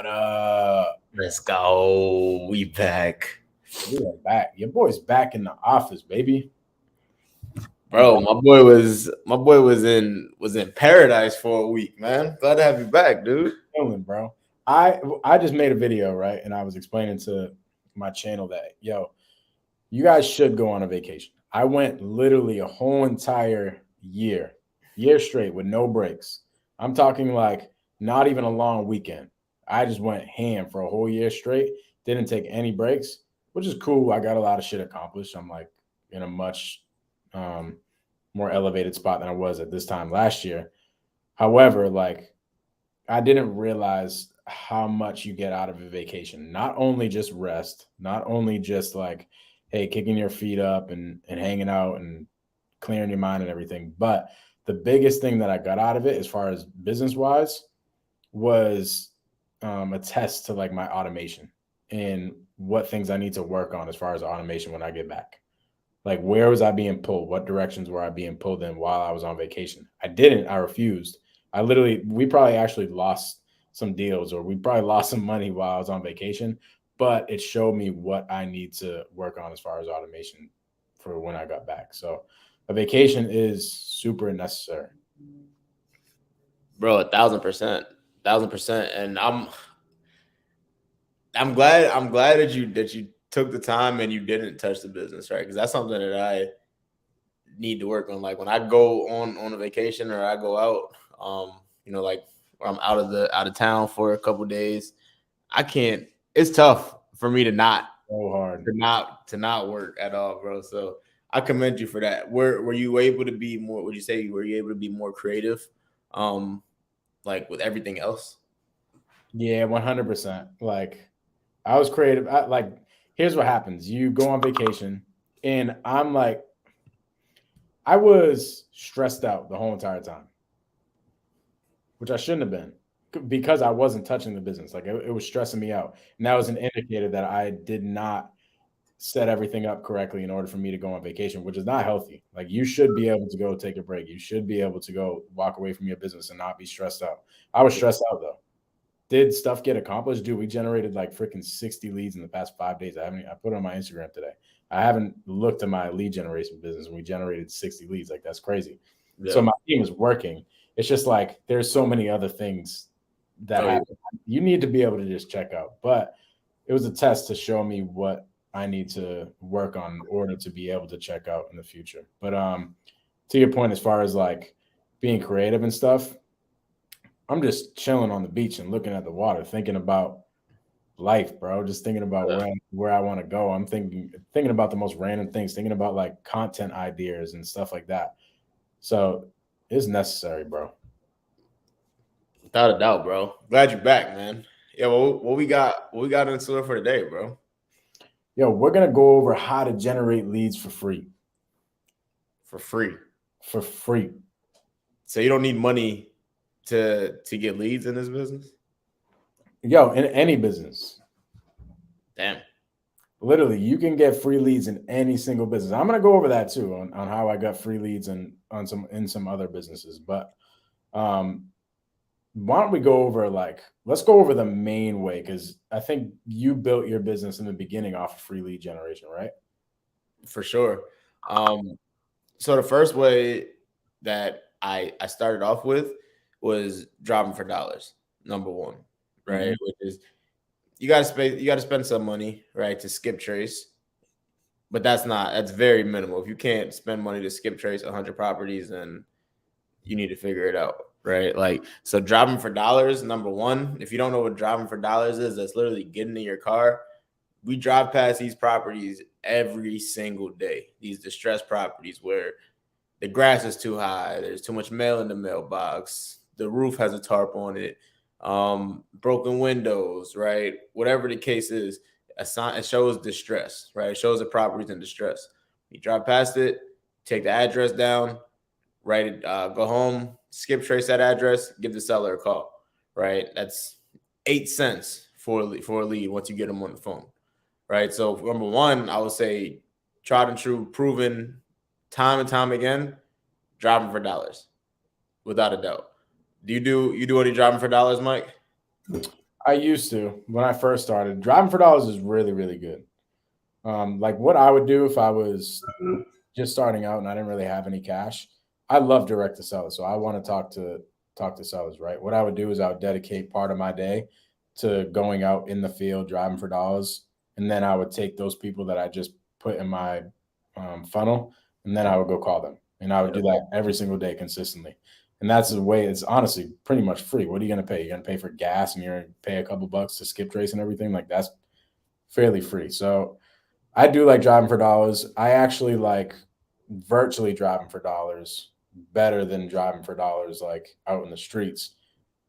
What up? Let's go. We back. We are back. Your boy's back in the office, baby. Bro, my boy was in paradise for a week, man. Glad to have you back, dude. Chilling, bro. I just made a video, right? And I was explaining to my channel that, you guys should go on a vacation. I went literally a whole entire year straight with no breaks. I'm talking like not even a long weekend. I just went ham for a whole year straight, didn't take any breaks, which is cool. I got a lot of shit accomplished. I'm like in a much um, more elevated spot than I was at this time last year. However, like I didn't realize how much you get out of a vacation. Not only just rest, not only just like, hey, kicking your feet up and hanging out and clearing your mind and everything, but the biggest thing that I got out of it, as far as business wise, was a test to like my automation and what things I need to work on as far as automation when I get back. Like, where was I being pulled? What directions were I being pulled in while I was on vacation? I didn't. I refused. We probably actually lost some deals or we probably lost some money while I was on vacation, but it showed me what I need to work on as far as automation for when I got back. So a vacation is super necessary. Bro, 1,000%. 1,000%. And I'm glad that you took the time and you didn't touch the business, right? Because that's something that I need to work on. Like when I go on a vacation or I go out, like where I'm out of town for a couple days, I can't. It's tough for me to not So hard. to not work at all, bro. So I commend you for that. Were you able to be more? Would you say were you able to be more creative, like with everything else? Yeah, 100%. Like I was creative. Here's what happens. You go on vacation and I'm like, I was stressed out the whole entire time, which I shouldn't have been because I wasn't touching the business. Like it was stressing me out. And that was an indicator that I did not set everything up correctly in order for me to go on vacation, which is not healthy. Like you should be able to go take a break. You should be able to go walk away from your business and not be stressed out. I was stressed out though. Did stuff get accomplished? Dude, we generated like freaking 60 leads in the past 5 days. I put it on my Instagram today. I haven't looked at my lead generation business and we generated 60 leads. Like that's crazy. So Yeah. my team is working. It's just like there's so many other things that Oh, yeah. happen. You need to be able to just check out. But it was a test to show me what I need to work on in order to be able to check out in the future. But to your point, as far as like being creative and stuff, I'm just chilling on the beach and looking at the water, thinking about life, bro. Just thinking about where I want to go. I'm thinking about the most random things, thinking about like content ideas and stuff like that. So it's necessary, bro. Without a doubt, bro. Glad you're back, man. Yeah, what we got in store for today, bro? Yo, we're gonna go over how to generate leads for free. For free. For free. So you don't need money to get leads in this business? Yo, in any business. Damn. Literally, you can get free leads in any single business. I'm gonna go over that too on how I got free leads and on some other businesses. But um why don't we go over let's go over the main way because I think you built your business in the beginning off of free lead generation, right? For sure. Um, so the first way that I started off with was dropping for dollars. Number one, right? Mm-hmm. Which is you gotta spend some money, right, to skip trace. But that's very minimal. If you can't spend money to skip trace 100 properties, then you need to figure it out, right? Like, so dropping for dollars, number one. If you don't know what dropping for dollars is, that's literally getting in your car. We drive past these properties every single day. These distressed properties where the grass is too high, there's too much mail in the mailbox, the roof has a tarp on it, broken windows, right? Whatever the case is, it shows distress, right? It shows the property's in distress. You drive past it, take the address down, write it, go home, skip trace that address, give the seller a call, right? That's 8 cents for a lead once you get them on the phone, right? So number one, I would say tried and true, proven time and time again, driving for dollars, without a doubt. Do you do any driving for dollars, Mike? I used to when I first started. Driving for dollars is really, really good. Like what I would do if I was just starting out and I didn't really have any cash. I love direct to seller, so I want to talk to sellers, right? What I would do is I would dedicate part of my day to going out in the field driving for dollars, and then I would take those people that I just put in my funnel, and then I would go call them, and I would Yep. do that every single day consistently. And that's the way. It's honestly pretty much free. What are you going to pay? You're going to pay for gas, and you're going to pay a couple bucks to skip trace and everything. Like that's fairly free. So I do like driving for dollars. I actually like virtually driving for dollars better than driving for dollars like out in the streets.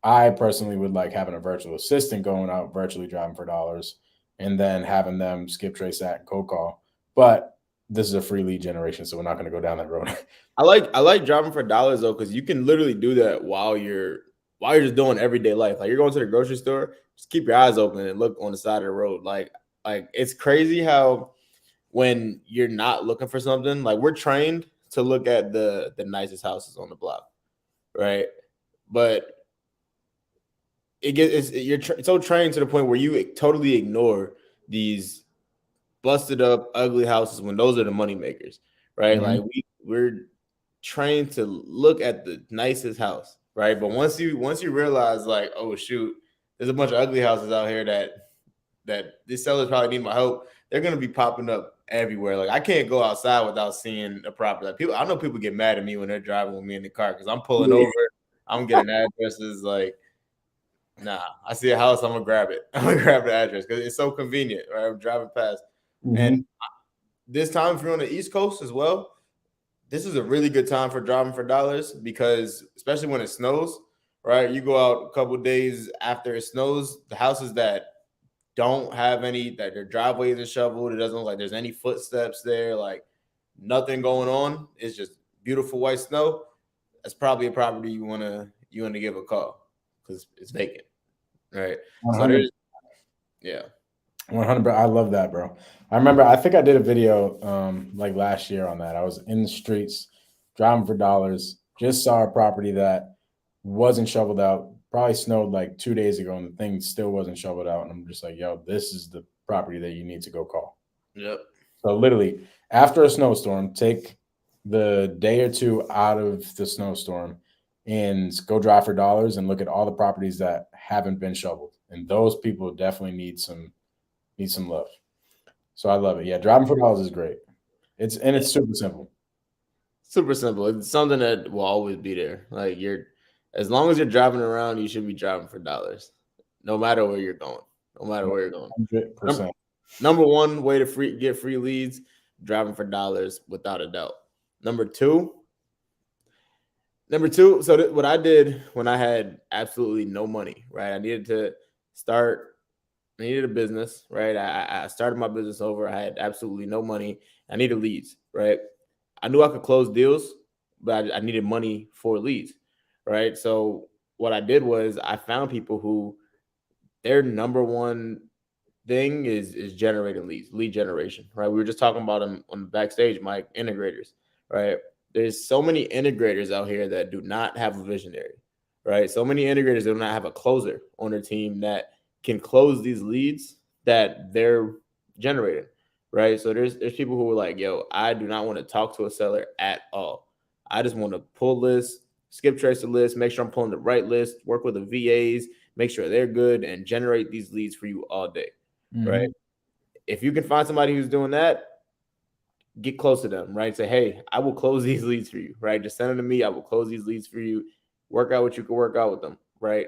I personally would like having a virtual assistant going out virtually driving for dollars and then having them skip trace that and cold call. But this is a free lead generation, so we're not going to go down that road. I like driving for dollars though, because you can literally do that while you're just doing everyday life. Like you're going to the grocery store, just keep your eyes open and look on the side of the road. Like it's crazy how when you're not looking for something, like we're trained to look at the nicest houses on the block, right? But you're so trained to the point where you totally ignore these busted up ugly houses when those are the money makers, right? Mhm. Like we're trained to look at the nicest house, right? But once you realize like, oh shoot, there's a bunch of ugly houses out here that these sellers probably need my help. They're gonna be popping up everywhere. Like I can't go outside without seeing a property. Like I know people get mad at me when they're driving with me in the car because I'm pulling over, I'm getting addresses. Like, nah, I see a house, I'm gonna grab it. I'm gonna grab the address because it's so convenient, right? I'm driving past. And Mhm. this time, if you're on the East Coast as well, this is a really good time for driving for dollars because, especially when it snows, right? You go out a couple days after it snows, the houses that don't have any, that their driveways are shoveled, it doesn't look like there's any footsteps there, like nothing going on. It's just beautiful white snow. That's probably a property you want to give a call because it's vacant, right? So 100. there's yeah. 100. I love that, bro. I remember. I think I did a video like last year on that. I was in the streets driving for dollars. Just saw a property that wasn't shoveled out. Probably snowed like 2 days ago, and the thing still wasn't shoveled out. And I'm just like, yo, this is the property that you need to go call. Yep. So literally, after a snowstorm, take the day or two out of the snowstorm and go drive for dollars and look at all the properties that haven't been shoveled. And those people definitely need some love. So I love it. Yeah, driving for dollars is great. It's super simple. Super simple. It's something that will always be there. Like as long as you're driving around, you should be driving for dollars, no matter where you're going. No matter where you're going. Num- 100%. Number one way to get free leads, driving for dollars, without a doubt. Number two. So what I did when I had absolutely no money, right? I needed to start. I needed a business, right? I started my business over. I had absolutely no money. I needed leads, right? I knew I could close deals, but I needed money for leads, right? So what I did was I found people who their number one thing is generating leads, lead generation, right? We were just talking about them on the backstage, Mike, integrators, right? There's so many integrators out here that do not have a visionary, right? So many integrators do not have a closer on their team that can close these leads that they're generating, right? So there's people who are like, yo, I do not want to talk to a seller at all. I just want to pull lists, skip trace the list, make sure I'm pulling the right list, work with the VAs, make sure they're good, and generate these leads for you all day, right? Mhm. If you can find somebody who's doing that, get close to them, right? Say, hey, I will close these leads for you, right? Just send them to me. I will close these leads for you. Work out what you can work out with them, right?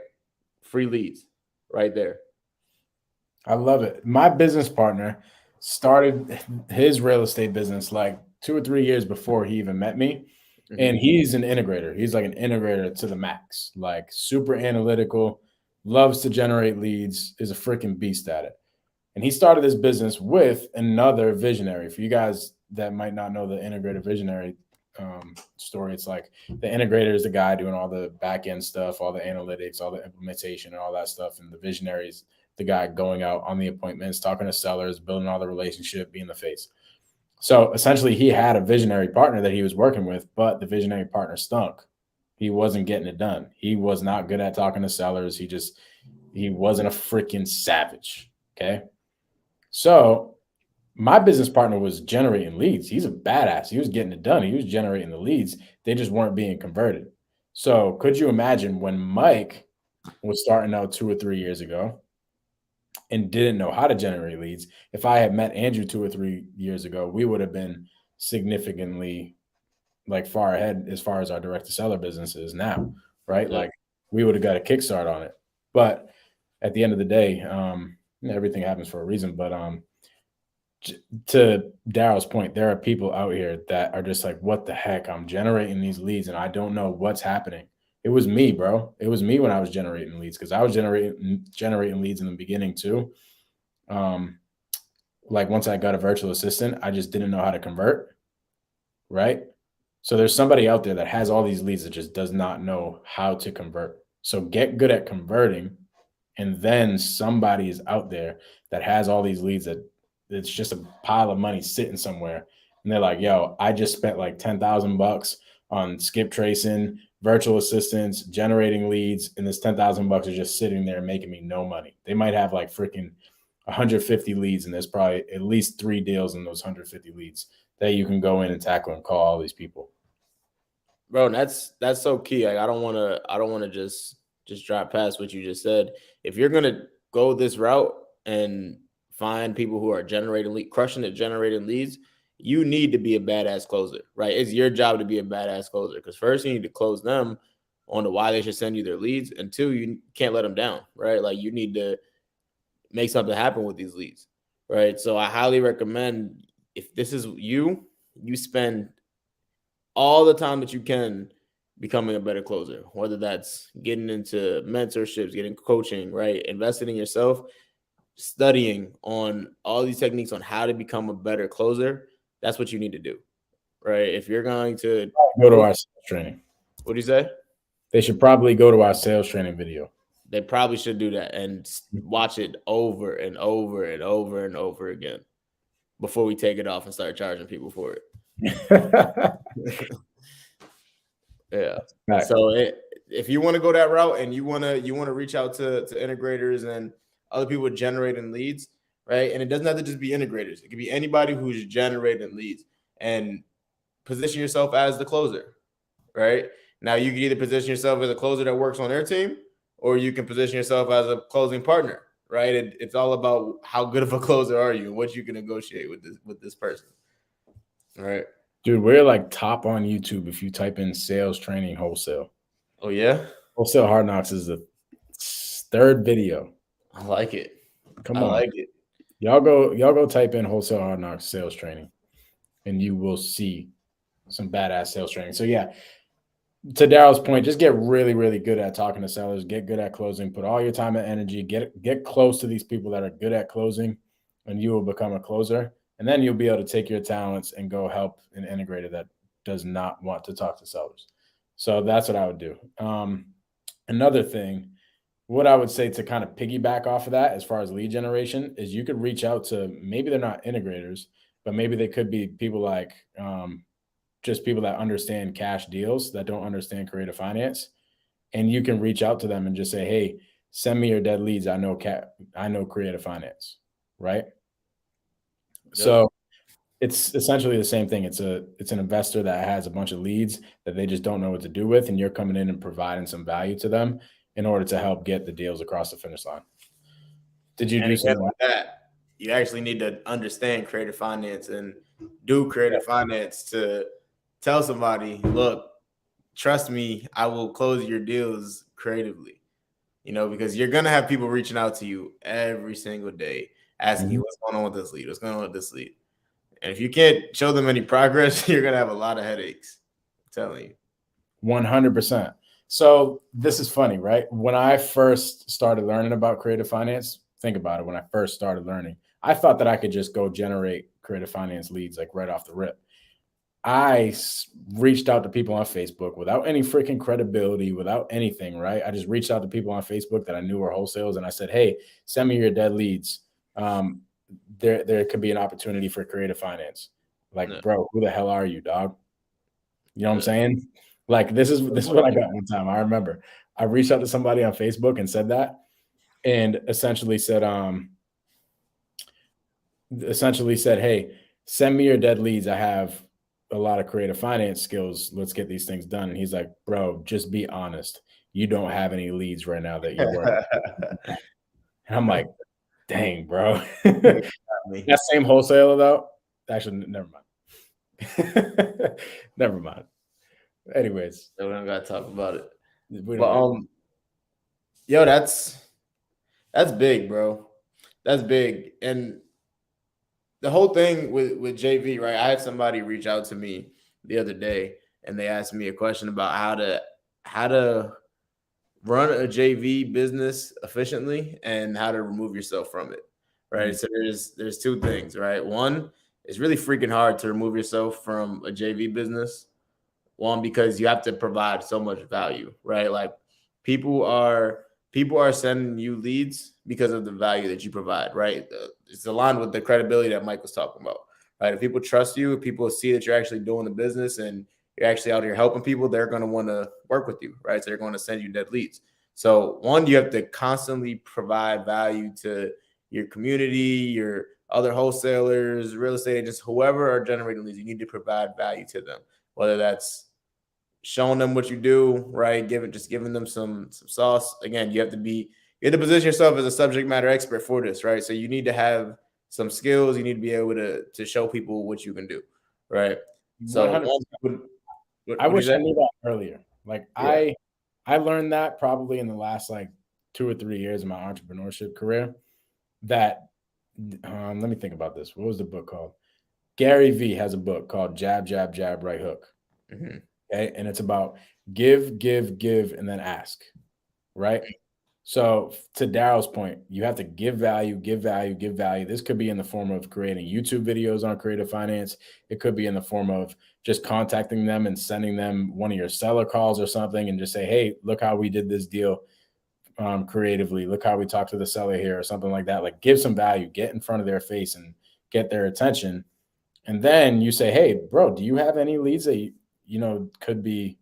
Free leads right there. I love it. My business partner started his real estate business like 2 or 3 years before he even met me. Mm-hmm. And he's an integrator. He's like an integrator to the max, like super analytical, loves to generate leads, is a freaking beast at it. And he started this business with another visionary. For you guys that might not know the integrator visionary story, it's like the integrator is the guy doing all the back end stuff, all the analytics, all the implementation, and all that stuff. And the visionary is the guy going out on the appointments, talking to sellers, building all the relationship, being the face. So essentially, he had a visionary partner that he was working with, but the visionary partner stunk. He wasn't getting it done. He was not good at talking to sellers. He just He wasn't a freaking savage. Okay. So my business partner was generating leads. He's a badass. He was getting it done. He was generating the leads. They just weren't being converted. So could you imagine when Mike was starting out 2 or 3 years ago and didn't know how to generate leads? If I had met Andrew 2 or 3 years ago, we would have been significantly like far ahead as far as our direct to seller business is now, right? Yeah. Like we would have got a kickstart on it. But at the end of the day, everything happens for a reason. But to Daryl's point, there are people out here that are just like, what the heck? I'm generating these leads and I don't know what's happening. It was me, bro. It was me when I was generating leads because I was generating leads in the beginning too. Like once I got a virtual assistant, I just didn't know how to convert, right? So there's somebody out there that has all these leads that just does not know how to convert. So get good at converting, and then somebody is out there that has all these leads that it's just a pile of money sitting somewhere, and they're like, "Yo, I just spent like $10,000 on skip tracing, virtual assistants, generating leads, and this $10,000 is just sitting there making me no money." They might have like freaking 150 leads, and there's probably at least 3 deals in those 150 leads that you can go in and tackle and call all these people. Bro, that's so key. Like I don't want to just drive past what you just said. If you're gonna go this route and find people who are crushing it, generating leads, you need to be a badass closer, right? It's your job to be a badass closer because first you need to close them on the why they should send you their leads, and two, you can't let them down, right? Like you need to make something happen with these leads, right? So I highly recommend if this is you spend all the time that you can becoming a better closer, whether that's getting into mentorships, getting coaching, right? Investing in yourself, studying on all these techniques on how to become a better closer. That's what you need to do, right? If you're going to go to our sales training. What do you say? They should probably go to our sales training video. They probably should do that and watch it over and over and over and over again before we take it off and start charging people for it. Yeah. Right. So if you want to go that route and you want to reach out to integrators and other people generating leads, right? And it doesn't have to just be integrators. It could be anybody who's generating leads, and position yourself as the closer, right? Now you can either position yourself as a closer that works on their team, or you can position yourself as a closing partner, right? It's all about how good of a closer are you and what you can negotiate with this person, right? Dude, we're like top on YouTube if you type in sales training wholesale. Oh yeah, Wholesale Hardknocks is the 3rd video. I like it. Come on, I like it. Y'all go type in Wholesale Hardknocks sales training, and you will see some badass sales training. So yeah, to Daryl's point, just get really, really good at talking to sellers. Get good at closing. Put all your time and energy. Get close to these people that are good at closing, and you will become a closer. And then you'll be able to take your talents and go help an integrator that does not want to talk to sellers. So that's what I would do. Another thing, what I would say to kind of piggyback off of that as far as lead generation is you could reach out to, maybe they're not integrators, but maybe they could be people like just people that understand cash deals, that don't understand creative finance. And you can reach out to them and just say, hey, send me your dead leads. I know creative finance, right? So it's essentially the same thing. It's an investor that has a bunch of leads that they just don't know what to do with, and you're coming in and providing some value to them in order to help get the deals across the finish line. Did you do something like that? You actually need to understand creative finance and do creative finance to tell somebody, look, trust me, I will close your deals creatively. Because you're gonna have people reaching out to you every single day asking you what's going on with this lead, what's going on with this lead. And if you can't show them any progress, you're gonna have a lot of headaches. I'm telling you. 100%. So this is funny, right? When I first started learning about creative finance, think about it. When I first started learning, I thought that I could just go generate creative finance leads like right off the rip. I reached out to people on Facebook without any freaking credibility, without anything, right? I just reached out to people on Facebook that I knew were wholesales, and I said, hey, send me your dead leads. There could be an opportunity for creative finance. Like, bro, who the hell are you, dog? You know what I'm saying? Like, this is what I got one time. I remember I reached out to somebody on Facebook and said that, and essentially said, hey, send me your dead leads. I have a lot of creative finance skills. Let's get these things done. And he's like, bro, just be honest. You don't have any leads right now that you're working. And I'm like, dang, bro. That same wholesaler though. Actually, never mind. Never mind. Anyways, we don't gotta talk about it. but yo, that's big, bro. That's big. And the whole thing with JV, right? I had somebody reach out to me the other day, and they asked me a question about how to run a JV business efficiently and how to remove yourself from it, right? Mm-hmm. So there's two things, right? One, it's really freaking hard to remove yourself from a JV business. One, because you have to provide so much value, right? Like people are sending you leads because of the value that you provide, right? It's aligned with the credibility that Mike was talking about, right? If people trust you, if people see that you're actually doing the business and you're actually out here helping people, they're going to want to work with you, right? So they're going to send you dead leads. So one, you have to constantly provide value to your community, your other wholesalers, real estate agents, whoever are generating leads. You need to provide value to them, whether that's showing them what you do, right? Giving them some sauce. Again, you have to position yourself as a subject matter expert for this, right? So you need to have some skills. You need to be able to show people what you can do, right? So I wish I knew that earlier. Like yeah. I learned that probably in the last like 2 or 3 years of my entrepreneurship career. That let me think about this. What was the book called? Gary Vee has a book called Jab, Jab, Jab, Right Hook. Mm-hmm. Okay. And it's about give, and then ask. Right. So to Daryl's point, you have to give value. This could be in the form of creating YouTube videos on creative finance. It could be in the form of just contacting them and sending them one of your seller calls or something and just say, hey, look how we did this deal creatively. Look how we talked to the seller here or something like that. Like give some value, get in front of their face and get their attention. And then you say, hey, bro, do you have any leads that could be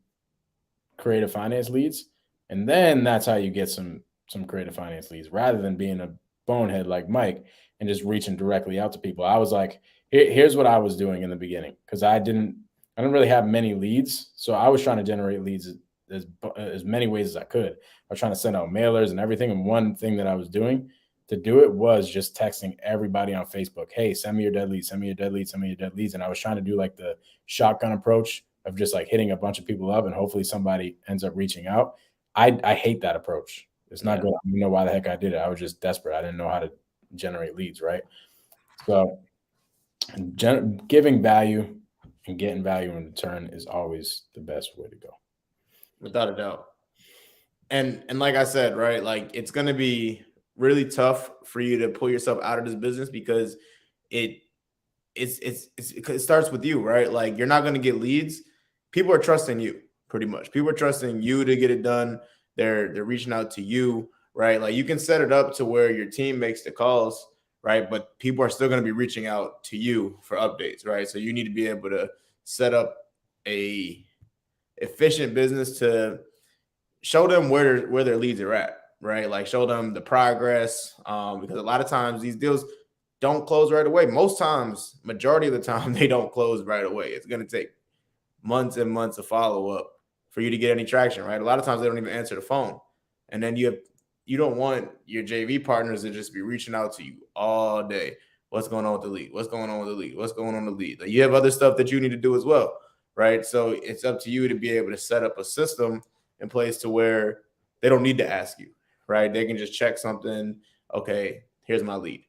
creative finance leads? And then that's how you get some creative finance leads rather than being a bonehead like Mike and just reaching directly out to people. I was like, here's what I was doing in the beginning because I didn't really have many leads. So I was trying to generate leads as many ways as I could. I was trying to send out mailers and everything. And one thing that I was doing to do it was just texting everybody on Facebook, hey, send me your dead leads, send me your dead leads, send me your dead leads. And I was trying to do like the shotgun approach of just like hitting a bunch of people up and hopefully somebody ends up reaching out. I hate that approach. It's not good. You know why the heck I did it. I was just desperate. I didn't know how to generate leads, right? So giving value and getting value in return is always the best way to go. Without a doubt. And like I said, right, like it's going to be really tough for you to pull yourself out of this business because it starts with you, right? Like you're not going to get leads. People are trusting you pretty much. People are trusting you to get it done. They're reaching out to you, right? Like you can set it up to where your team makes the calls, right? But people are still going to be reaching out to you for updates, right? So you need to be able to set up a efficient business to show them where their leads are at, right? Like show them the progress, because a lot of times these deals don't close right away. Most times, majority of the time, they don't close right away. It's going to take months and months of follow-up for you to get any traction, right? A lot of times they don't even answer the phone. And then you don't want your JV partners to just be reaching out to you all day. What's going on with the lead? What's going on with the lead? What's going on with the lead? Like you have other stuff that you need to do as well, right? So it's up to you to be able to set up a system in place to where they don't need to ask you, right? They can just check something. Okay, here's my lead,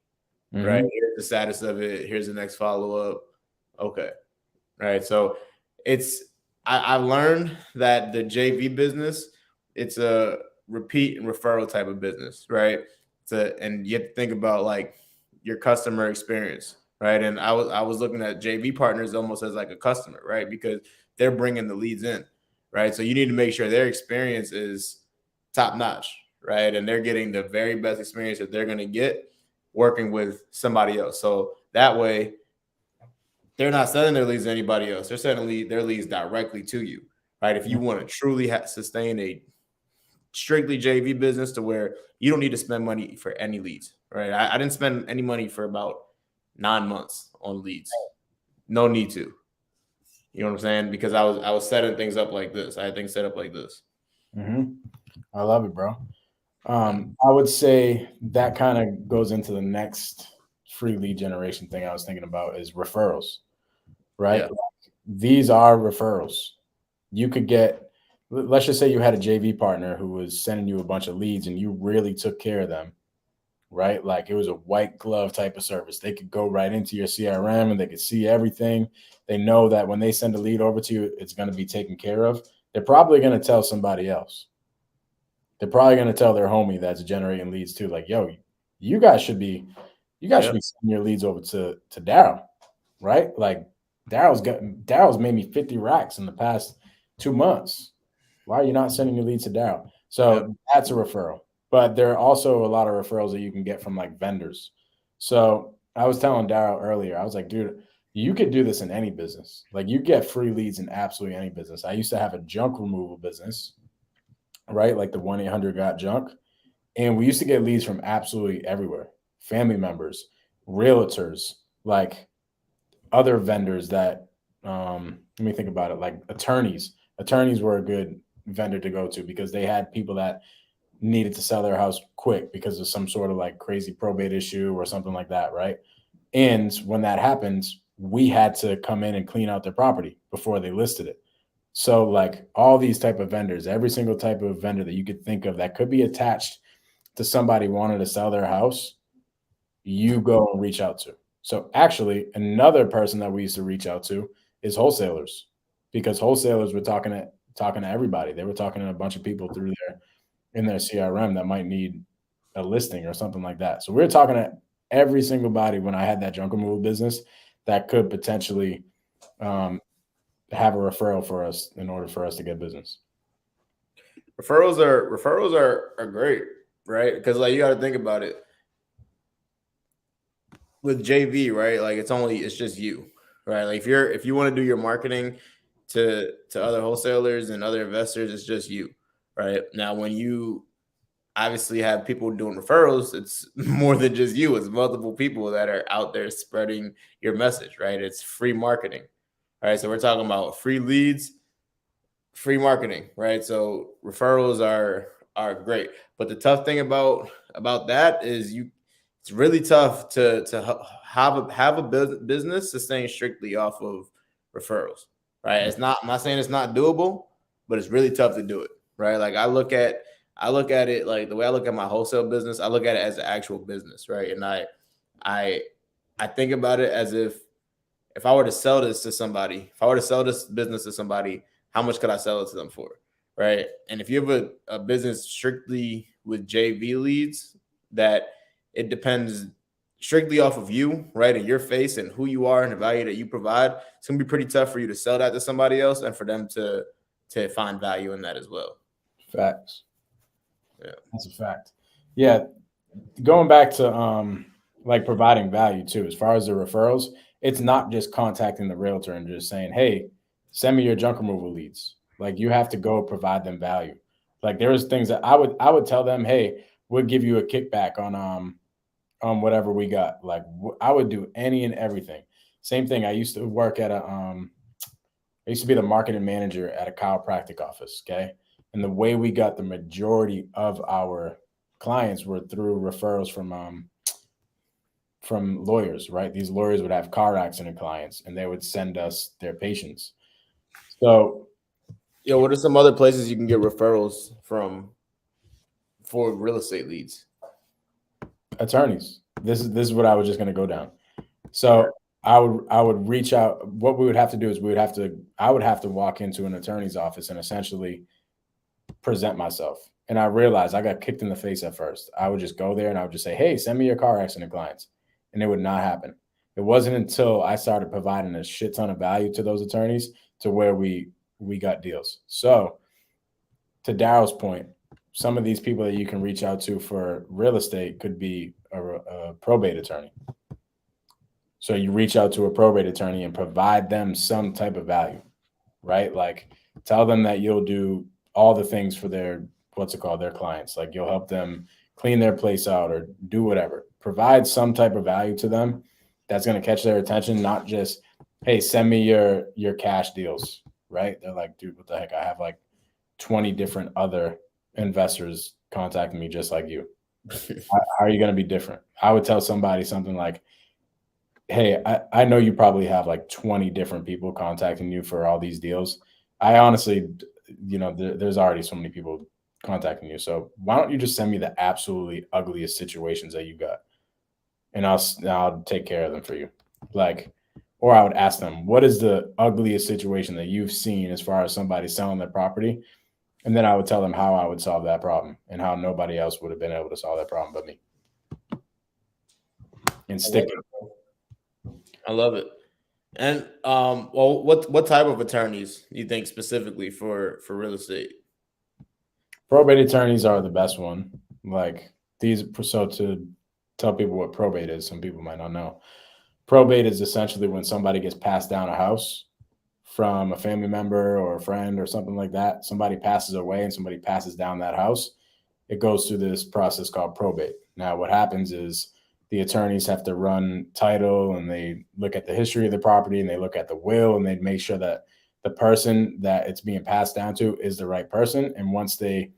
right? Here's the status of it. Here's the next follow-up. Okay, right? So I learned that the JV business, it's a repeat and referral type of business, right? And you have to think about like your customer experience, right? And I was looking at JV partners almost as like a customer, right? Because they're bringing the leads in, right? So you need to make sure their experience is top notch, right? And they're getting the very best experience that they're going to get working with somebody else. So that way, they're not selling their leads to anybody else. They're selling their leads directly to you, right? If you want to truly sustain a strictly JV business to where you don't need to spend money for any leads, right? I didn't spend any money for about 9 months on leads. No need to. You know what I'm saying? Because I was setting things up like this. I had things set up like this. Mm-hmm. I love it, bro. I would say that kind of goes into the next free lead generation thing I was thinking about is referrals, right? Yeah. These are referrals. You could get, let's just say you had a JV partner who was sending you a bunch of leads and you really took care of them, right? Like it was a white glove type of service. They could go right into your CRM and they could see everything. They know that when they send a lead over to you, it's going to be taken care of. They're probably going to tell somebody else. They're probably going to tell their homie that's generating leads too. Like, yo, you guys should be sending your leads over to Daryll, right? Like Daryl's made me 50 racks in the past 2 months. Why are you not sending your leads to Daryll? So that's a referral. But there are also a lot of referrals that you can get from like vendors. So I was telling Daryll earlier, I was like, dude, you could do this in any business. Like you get free leads in absolutely any business. I used to have a junk removal business, right? Like the 1-800-GOT-JUNK. And we used to get leads from absolutely everywhere. Family members, realtors, like other vendors that, let me think about it, like attorneys. Attorneys were a good vendor to go to because they had people that needed to sell their house quick because of some sort of like crazy probate issue or something like that, right? And when that happens, we had to come in and clean out their property before they listed it. So like all these type of vendors, every single type of vendor that you could think of that could be attached to somebody wanting to sell their house, you go and reach out to. So actually another person that we used to reach out to is wholesalers, because wholesalers were talking to everybody. They were talking to a bunch of people through in their CRM that might need a listing or something like that. So we were talking to every single body when I had that junk removal business that could potentially have a referral for us in order for us to get business. Referrals are great, right? Because like you got to think about it with JV, right? Like it's just you, right? Like if you want to do your marketing to other wholesalers and other investors, it's just you, right? Now when you obviously have people doing referrals, it's more than just you. It's multiple people that are out there spreading your message, right? It's free marketing. All right. So we're talking about free leads, free marketing, right? So referrals are great. But the tough thing about that is it's really tough to have a business sustain strictly off of referrals, right? I'm not saying it's not doable, but it's really tough to do it, right? Like I look at it like the way I look at my wholesale business, I look at it as an actual business, right? And I think about it as if I were to sell this to somebody, if I were to sell this business to somebody, how much could I sell it to them for, right? And if you have a business strictly with JV leads, that it depends strictly off of you, right, and your face and who you are and the value that you provide, it's gonna be pretty tough for you to sell that to somebody else and for them to find value in that as well. Facts. Yeah, that's a fact. Yeah, going back to like providing value too, as far as the referrals, it's not just contacting the realtor and just saying, hey, send me your junk removal leads. Like you have to go provide them value. Like there's things that I would tell them, hey, we'll give you a kickback on whatever we got. Like I would do any and everything. Same thing. I used to work at I used to be the marketing manager at a chiropractic office. Okay. And the way we got the majority of our clients were through referrals from lawyers, right? These lawyers would have car accident clients and they would send us their patients. So, what are some other places you can get referrals from for real estate leads? Attorneys. This is what I was just going to go down. So I would reach out. What we would have to do is I would have to walk into an attorney's office and essentially present myself. And I realized I got kicked in the face at first. I would just go there and I would just say, hey, send me your car accident clients. And it would not happen. It wasn't until I started providing a shit ton of value to those attorneys to where we got deals. So to Daryl's point, some of these people that you can reach out to for real estate could be a probate attorney. So you reach out to a probate attorney and provide them some type of value, right? Like tell them that you'll do all the things for their what's it called, their clients. Like you'll help them clean their place out or do whatever. Provide some type of value to them that's going to catch their attention, not just, hey, send me your cash deals, right? They're like, dude, what the heck? I have like 20 different other investors contacting me just like you. How are you going to be different? I would tell somebody something like, hey, I know you probably have like 20 different people contacting you for all these deals. I honestly, there's already so many people contacting you. So why don't you just send me the absolutely ugliest situations that you got, and I'll take care of them for you. Like, or I would ask them, what is the ugliest situation that you've seen as far as somebody selling their property? And then I would tell them how I would solve that problem and how nobody else would have been able to solve that problem but me. And stick it. I love it. And well, what type of attorneys do you think specifically for real estate? Probate attorneys are the best one. Like these, so to tell people what probate is, some people might not know. Probate is essentially when somebody gets passed down a house from a family member or a friend or something like that. Somebody passes away and somebody passes down that house. It goes through this process called probate. Now, what happens is the attorneys have to run title and they look at the history of the property and they look at the will and they make sure that the person that it's being passed down to is the right person. And once they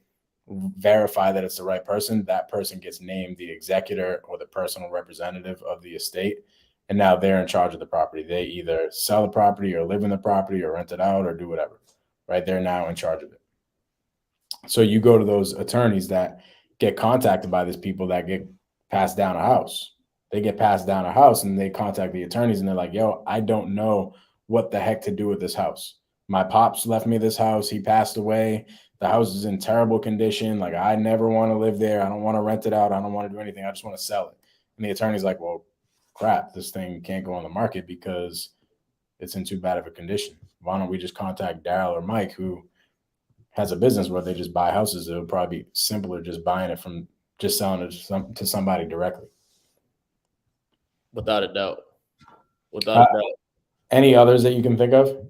verify that it's the right person, that person gets named the executor or the personal representative of the estate. And now they're in charge of the property. They either sell the property or live in the property or rent it out or do whatever, right? They're now in charge of it. So you go to those attorneys that get contacted by these people that get passed down a house. They get passed down a house and they contact the attorneys and they're like, yo, I don't know what the heck to do with this house. My pops left me this house. He passed away. The house is in terrible condition. Like, I never want to live there. I don't want to rent it out. I don't want to do anything. I just want to sell it. And the attorney's like, well, crap, this thing can't go on the market because it's in too bad of a condition. Why don't we just contact Daryll or Mike, who has a business where they just buy houses? It would probably be simpler just buying it from just selling it to somebody directly. Without a doubt. Without a doubt. Any others that you can think of?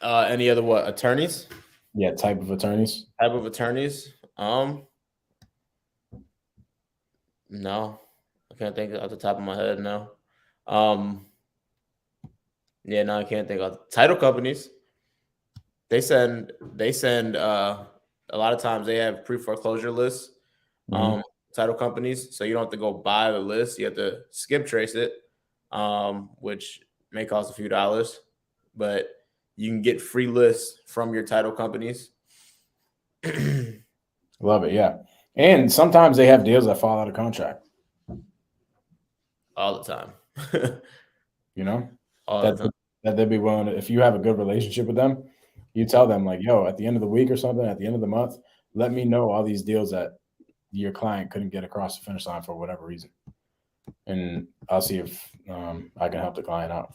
Any other what? Attorneys? Yeah, type of attorneys. Type of attorneys? No. I can't think off the top of my head now. Yeah, no, I can't think of title companies. They send a lot of times they have pre-foreclosure lists, title companies. So you don't have to go buy the list. You have to skip trace it, which may cost a few dollars, but you can get free lists from your title companies. Love it. Yeah. And sometimes they have deals that fall out of contract. All the time. All the time. That they'd be willing to, if you have a good relationship with them, you tell them like, yo, at the end of the week or something, at the end of the month, let me know all these deals that your client couldn't get across the finish line for whatever reason. And I'll see if I can help the client out.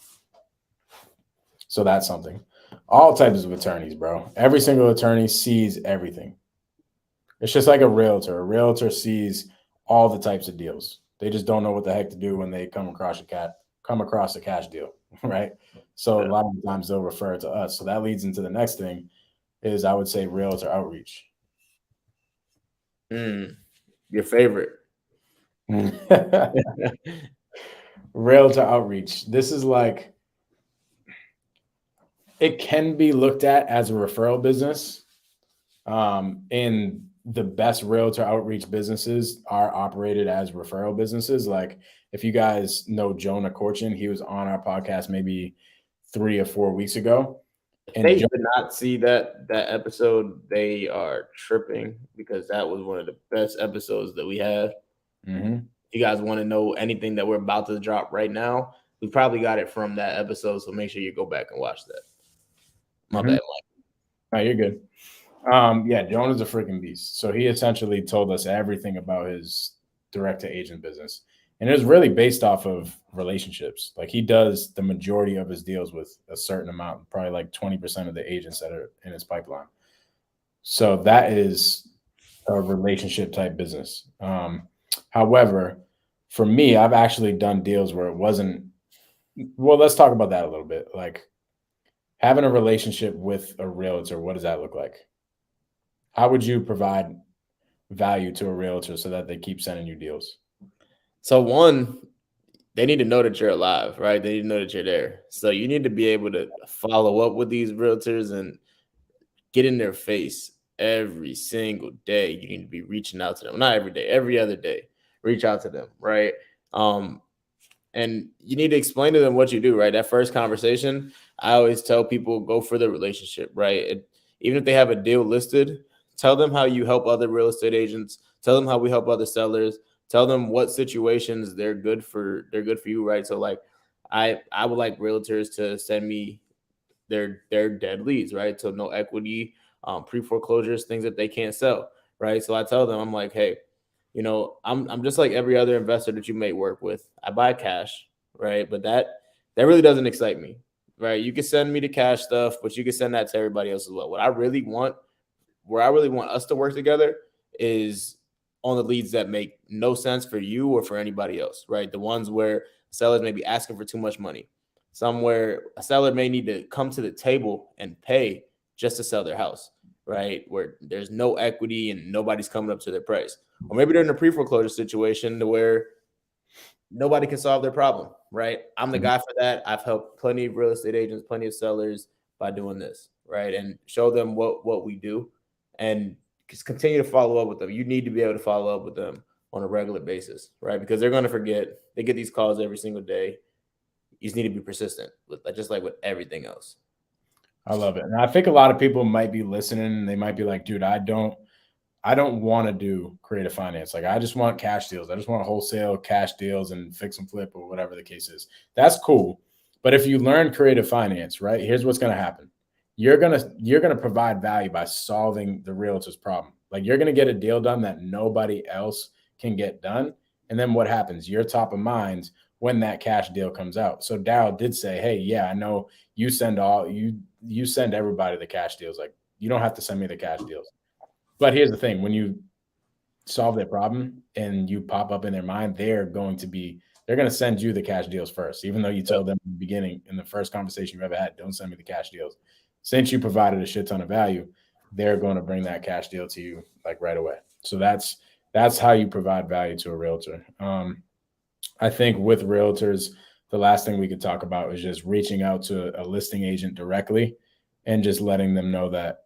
So that's something. All types of attorneys, bro. Every single attorney sees everything. It's just like a realtor. A realtor sees all the types of deals. They just don't know what the heck to do when they come across a cash deal, right? So a lot of times they'll refer to us. So that leads into the next thing is, I would say, realtor outreach. Your favorite. Realtor outreach. This is like, it can be looked at as a referral business. And the best realtor outreach businesses are operated as referral businesses. Like, if you guys know Jonah Corchin, he was on our podcast maybe 3 or 4 weeks ago. And they did not see that episode, they are tripping, because that was one of the best episodes that we had. If you guys want to know anything that we're about to drop right now, we probably got it from that episode. So make sure you go back and watch that. My bad, Mike. No, you're good. Yeah, Jonah's a freaking beast. So he essentially told us everything about his direct to agent business. And it was really based off of relationships. Like, he does the majority of his deals with a certain amount, probably like 20% of the agents that are in his pipeline. So that is a relationship type business. However, for me, I've actually done deals where it wasn't. Well, let's talk about that a little bit. Like, having a relationship with a realtor, what does that look like? How would you provide value to a realtor so that they keep sending you deals? So one, they need to know that you're alive, right? They need to know that you're there. So you need to be able to follow up with these realtors and get in their face every single day. You need to be reaching out to them. Not every day, every other day. Reach out to them, right? Um, and you need to explain to them what you do, right? That first conversation, I always tell people go for the relationship, right? Even if they have a deal listed, tell them how you help other real estate agents, tell them how we help other sellers, tell them what situations they're good for you, right? So like I would like realtors to send me their dead leads, right? So no equity, pre foreclosures, things that they can't sell, right? So I tell them, I'm like, hey, I'm just like every other investor that you may work with. I buy cash, right? But that really doesn't excite me, right? You can send me the cash stuff, but you can send that to everybody else as well. Where I really want us to work together is on the leads that make no sense for you or for anybody else, right? The ones where sellers may be asking for too much money, somewhere a seller may need to come to the table and pay just to sell their house, right? Where there's no equity and nobody's coming up to their price. Or maybe they're in a pre foreclosure situation to where nobody can solve their problem, right? I'm the Mhm. guy for that. I've helped plenty of real estate agents, plenty of sellers by doing this, right? And show them what we do and just continue to follow up with them. You need to be able to follow up with them on a regular basis, right? Because they're going to forget. They get these calls every single day. You just need to be persistent with just like with everything else. I love it. And I think a lot of people might be listening and they might be like, dude, I don't want to do creative finance. Like I just want cash deals. I just want wholesale cash deals and fix and flip or whatever the case is. That's cool. But if you learn creative finance, right, here's what's going to happen. You're gonna provide value by solving the realtor's problem. Like you're gonna get a deal done that nobody else can get done. And then what happens? You're top of mind when that cash deal comes out. So Daryl did say, hey, yeah, I know you send everybody the cash deals. Like you don't have to send me the cash deals. But here's the thing: when you solve their problem and you pop up in their mind, they're going to send you the cash deals first, even though you Yep. told them in the beginning in the first conversation you ever had, don't send me the cash deals. Since you provided a shit ton of value, they're going to bring that cash deal to you like right away. So that's how you provide value to a realtor. I think with realtors, the last thing we could talk about is just reaching out to a listing agent directly and just letting them know that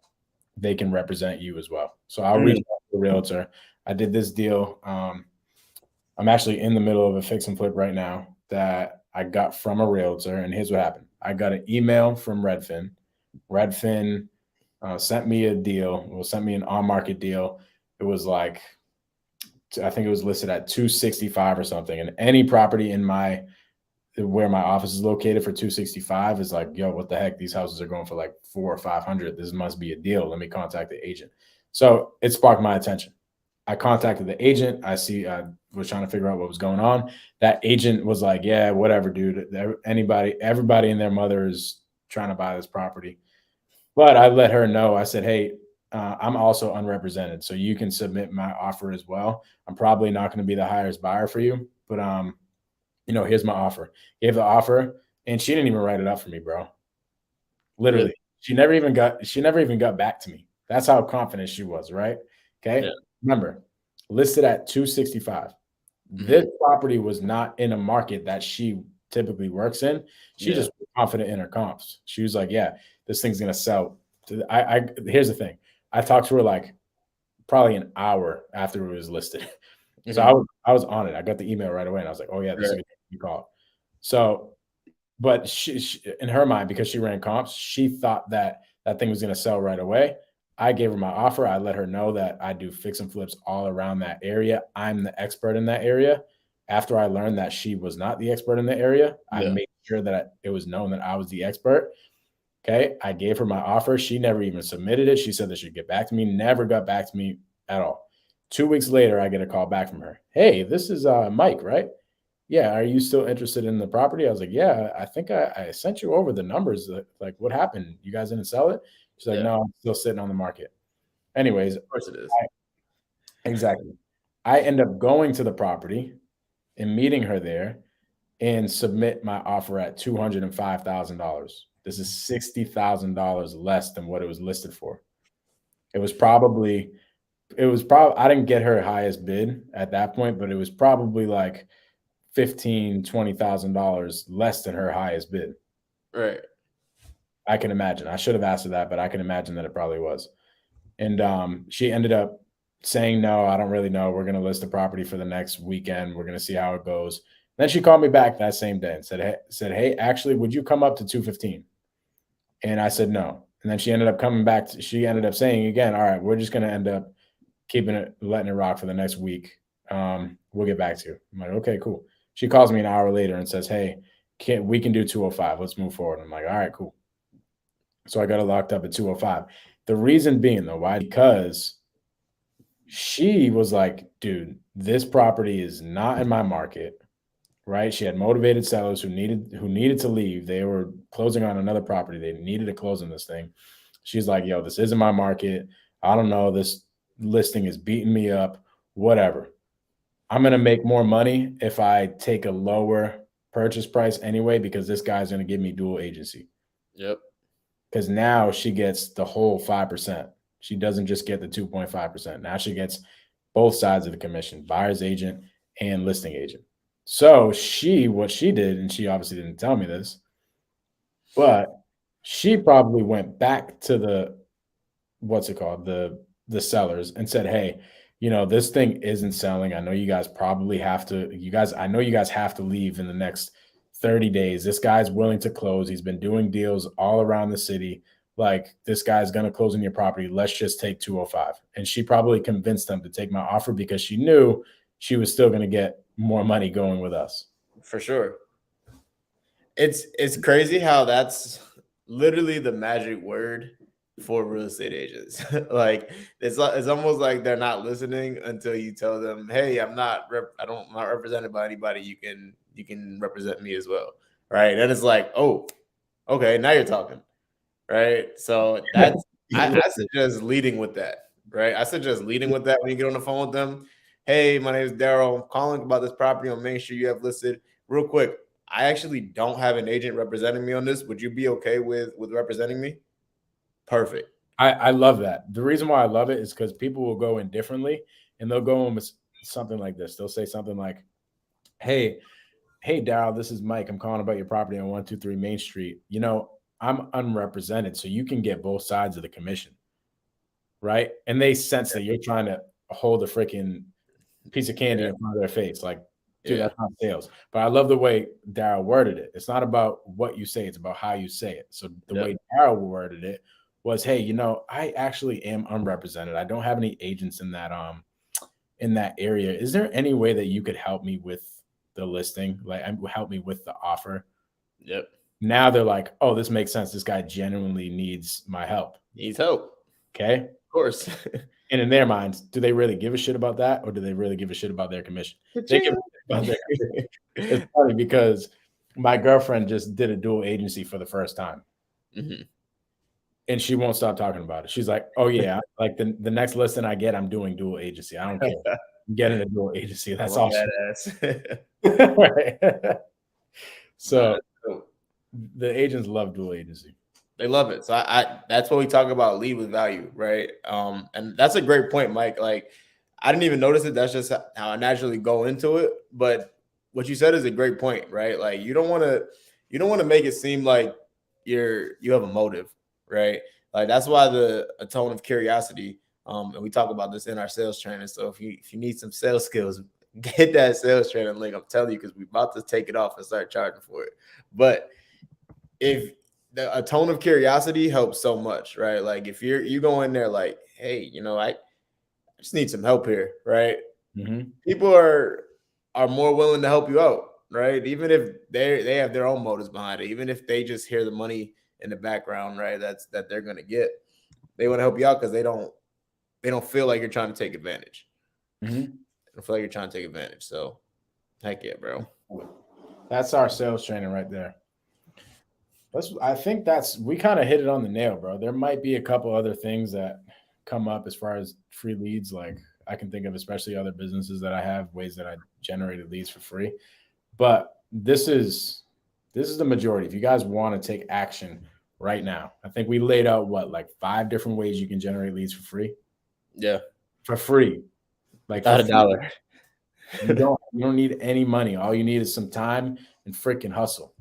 they can represent you as well. So I'll reach Mm, out to a realtor. I did this deal. I'm actually in the middle of a fix and flip right now that I got from a realtor. And here's what happened: I got an email from Redfin. Redfin sent me a deal. Well, sent me an on market deal. It was like I think it was listed at 265 or something. And any property in my where my office is located for 265 is like, yo, what the heck? These houses are going for like 400 or 500. This must be a deal. Let me contact the agent. So it sparked my attention. I contacted the agent. I was trying to figure out what was going on. That agent was like, yeah, whatever, dude. Everybody and their mother is trying to buy this property. But I let her know. I said, hey, I'm also unrepresented, so you can submit my offer as well. I'm probably not going to be the highest buyer for you, but here's my offer. Gave the offer, and she didn't even write it up for me, bro. really? Literally, she never even got back to me. That's how confident she was, right? Yeah. Okay. Remember, listed at 265. This Hmm. property was not in a market that she typically works in. She Yeah. just was confident in her comps. She was like, yeah, this thing's gonna sell. I here's the thing. I talked to her like probably an hour after it was listed. So Hmm. I was on it. I got the email right away and I was like, oh yeah, this is a Right. good you call. So but she in her mind, because she ran comps, she thought that that thing was going to sell right away. I gave her my offer. I let her know that I do fix and flips all around that area. I'm the expert in that area. After I learned that she was not the expert in the area, I Yeah. made sure that it was known that I was the expert. Okay. I gave her my offer. She never even submitted it. She said that she'd get back to me, never got back to me at all. 2 weeks later, I get a call back from her. Hey, this is Mike, right? Yeah, are you still interested in the property? I was like, yeah, I think I sent you over the numbers. Like, what happened? You guys didn't sell it? She's like, Yeah. no, I'm still sitting on the market. Anyways, Of course it is. exactly. I end up going to the property and meeting her there and submit my offer at $205,000. This is $60,000 less than what it was listed for. It was probably I didn't get her highest bid at that point, but it was probably like $15,000-$20,000 less than her highest bid. Right. I can imagine. I should have asked her that, but I can imagine that it probably was. And she ended up saying, no, I don't really know. We're going to list the property for the next weekend. We're going to see how it goes. Then she called me back that same day and hey, actually, would you come up to 215? And I said, no. And then she ended up coming back. She ended up saying again, all right, we're just going to end up letting it rock for the next week. We'll get back to you. I'm like, okay, cool. She calls me an hour later and says, hey, we can do 205. Let's move forward. I'm like, all right, cool. So I got it locked up at 205. The reason being though, why? Because she was like, dude, this property is not in my market, right? She had motivated sellers who needed to leave. They were closing on another property. They needed to close on this thing. She's like, yo, this isn't my market. I don't know. This listing is beating me up, whatever. I'm going to make more money if I take a lower purchase price anyway, because this guy's going to give me dual agency. Yep. Because now she gets the whole 5%. She doesn't just get the 2.5%. Now she gets both sides of the commission, buyer's agent and listing agent. So what she did, and she obviously didn't tell me this, but she probably went back to the sellers and said, hey, this thing isn't selling. I know you guys have to leave in the next 30 days. This guy's willing to close. He's been doing deals all around the city. Like, this guy's going to close on your property. Let's just take 205. And she probably convinced them to take my offer because she knew she was still going to get more money going with us. For sure. It's crazy how that's literally the magic word for real estate agents. Like, it's almost like they're not listening until you tell them, hey, I'm not represented by anybody. You can represent me as well. Right. And it's like, oh, okay, now you're talking. Right. So that's I suggest leading with that. Right. I suggest leading with that when you get on the phone with them. Hey, my name is Daryl. I'm calling about this property on Main Street you have listed. Real quick, I actually don't have an agent representing me on this. Would you be okay with representing me? Perfect. I love that. The reason why I love it is because people will go in differently, and they'll go in with something like this. They'll say something like, hey, Daryl, this is Mike. I'm calling about your property on 123 Main Street. I'm unrepresented, so you can get both sides of the commission, right? And they sense that you're trying to hold a freaking piece of candy in front of their face. Like, dude, that's not sales. But I love the way Daryl worded it. It's not about what you say. It's about how you say it. So the way Daryl worded it was, hey, I actually am unrepresented. I don't have any agents in that area. Is there any way that you could help me with the listing? Like, help me with the offer? Yep. Now they're like, oh, this makes sense. This guy genuinely needs my help. Needs help. Okay. Of course. And in their minds, do they really give a shit about that, or do they really give a shit about their commission? They give a shit about their commission. It's funny because my girlfriend just did a dual agency for the first time. Mm-hmm. And she won't stop talking about it. She's like, oh, yeah, like the next listing I get, I'm doing dual agency. I don't care. I'm getting a dual agency. That's awesome. Right. So the agents love dual agency. They love it. So I that's what we talk about, lead with value, right? And that's a great point, Mike. Like, I didn't even notice it. That's just how I naturally go into it. But what you said is a great point, right? Like, you don't want to make it seem like you have a motive, right? Like, that's why a tone of curiosity. And we talk about this in our sales training. So if you need some sales skills, get that sales training link. I'm telling you, because we're about to take it off and start charging for it. But if a tone of curiosity helps so much, right? Like, if you go in there like, hey, I just need some help here, right? Mm-hmm. People are more willing to help you out, right? Even if they have their own motives behind it, even if they just hear the money in the background, right? That they're gonna get, they want to help you out because they don't feel like you're trying to take advantage. Mm-hmm. They don't feel like you're trying to take advantage. So, heck yeah, bro. That's our sales training right there. I think we kind of hit it on the nail, bro. There might be a couple other things that come up as far as free leads. Like, I can think of, especially other businesses that I have, ways that I generated leads for free. But this is the majority. If you guys want to take action right now. I think we laid out like 5 different ways you can generate leads for free. Yeah. For free. Like Not for a free. dollar. You don't need any money. All you need is some time and freaking hustle.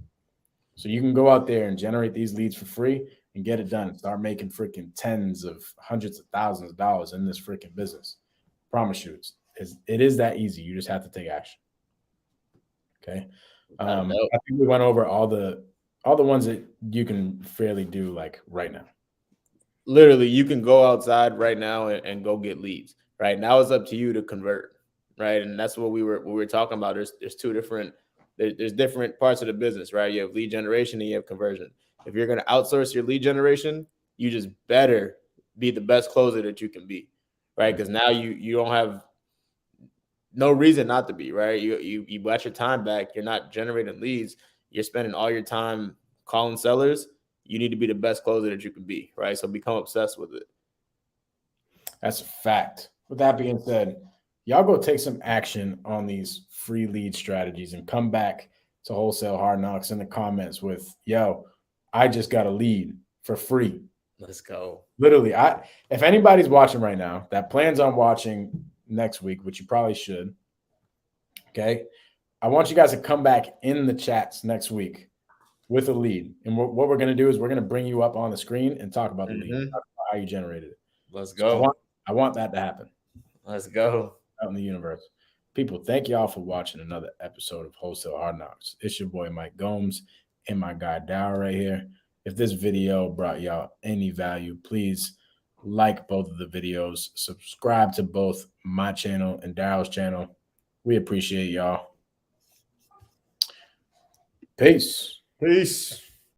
So you can go out there and generate these leads for free and get it done. Start making freaking tens of hundreds of thousands of dollars in this freaking business. Promise you, it is that easy. You just have to take action. Okay. I think we went over all the ones that you can fairly do like right now. Literally, you can go outside right now and go get leads. Right now, it's up to you to convert. Right, and that's what we were talking about. There's two different there's different parts of the business. Right, you have lead generation and you have conversion. If you're going to outsource your lead generation, you just better be the best closer that you can be. Right, because now you don't have no reason not to be. Right, you got your time back. You're not generating leads. You're spending all your time calling sellers. You need to be the best closer that you can be, right? So become obsessed with it. That's a fact. With that being said, y'all go take some action on these free lead strategies and come back to Wholesale Hard Knocks in the comments with, yo, I just got a lead for free. Let's go. Literally, if anybody's watching right now that plans on watching next week, which you probably should, okay, I want you guys to come back in the chats next week with a lead. And what we're going to do is we're going to bring you up on the screen and talk about the lead, talk about how you generated it. Let's go. So I want that to happen. Let's go. Out in the universe. People, thank y'all for watching another episode of Wholesale Hard Knocks. It's your boy Mike Gomes and my guy Daryll right here. If this video brought y'all any value, please like both of the videos. Subscribe to both my channel and Daryl's channel. We appreciate y'all. Peace. Peace.